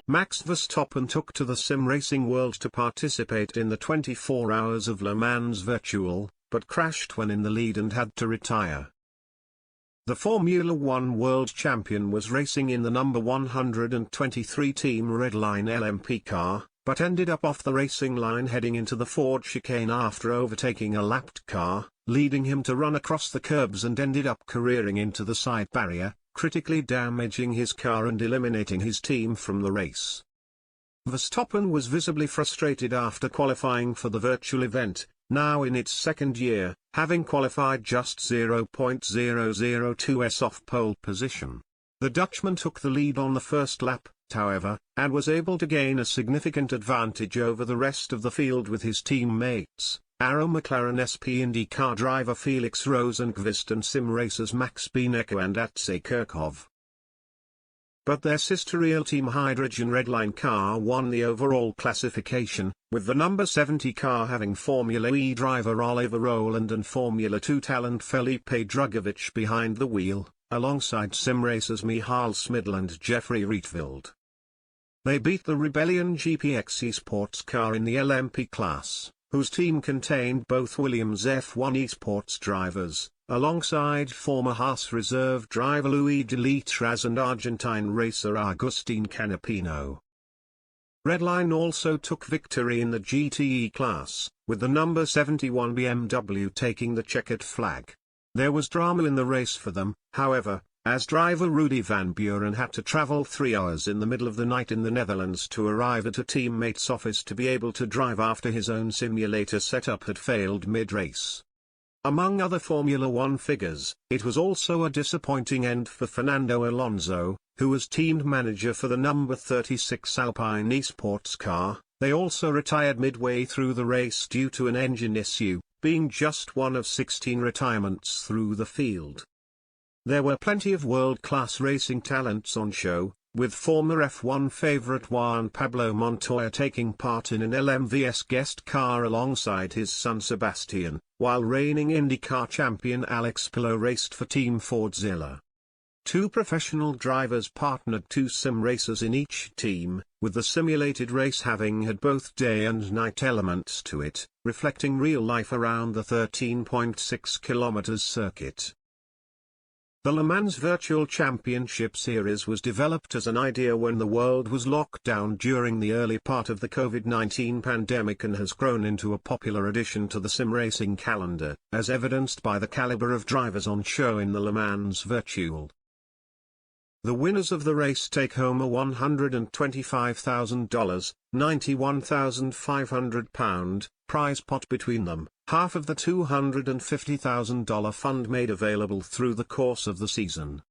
Max Verstappen took to the sim racing world to participate in the 24 Hours of Le Mans Virtual, but crashed when in the lead and had to retire. The Formula One world champion was racing in the number 123 Team Redline LMP car, but ended up off the racing line heading into the Ford chicane after overtaking a lapped car, leading him to run across the curbs and ended up careering into the side barrier, critically damaging his car and eliminating his team from the race. Verstappen was visibly frustrated after qualifying for the virtual event, now in its second year, having qualified just 0.002s off pole position. The Dutchman took the lead on the first lap, however, and was able to gain a significant advantage over the rest of the field with his teammates, Arrow McLaren SP IndyCar driver Felix Rosenqvist and sim racers Max Bineco and Atsay Kirchhoff. But their sister Real Team Hydrogen Redline car won the overall classification, with the number 70 car having Formula E driver Oliver Rowland and Formula 2 talent Felipe Drugovich behind the wheel, alongside sim racers Michal Smidl and Jeffrey Rietveld. They beat the Rebellion GPX Esports car in the LMP class, whose team contained both Williams F1 Esports drivers, alongside former Haas reserve driver Luigi Letras and Argentine racer Agustin Canapino. Redline also took victory in the GTE class, with the number 71 BMW taking the checkered flag. There was drama in the race for them, however, as driver Rudy van Buren had to travel 3 hours in the middle of the night in the Netherlands to arrive at a teammate's office to be able to drive after his own simulator setup had failed mid-race. Among other Formula One figures, it was also a disappointing end for Fernando Alonso, who was team manager for the number 36 Alpine Esports car. They also retired midway through the race due to an engine issue, being just one of 16 retirements through the field. There were plenty of world-class racing talents on show, with former F1 favorite Juan Pablo Montoya taking part in an LMVS guest car alongside his son Sebastian, while reigning IndyCar champion Alex Palou raced for Team Fordzilla. Two professional drivers partnered two sim racers in each team, with the simulated race having had both day and night elements to it, reflecting real life around the 13.6 km circuit. The Le Mans Virtual Championship Series was developed as an idea when the world was locked down during the early part of the COVID-19 pandemic and has grown into a popular addition to the sim racing calendar, as evidenced by the caliber of drivers on show in the Le Mans Virtual. The winners of the race take home a $125,000, £91,500, prize pot between them, half of the $250,000 fund made available through the course of the season.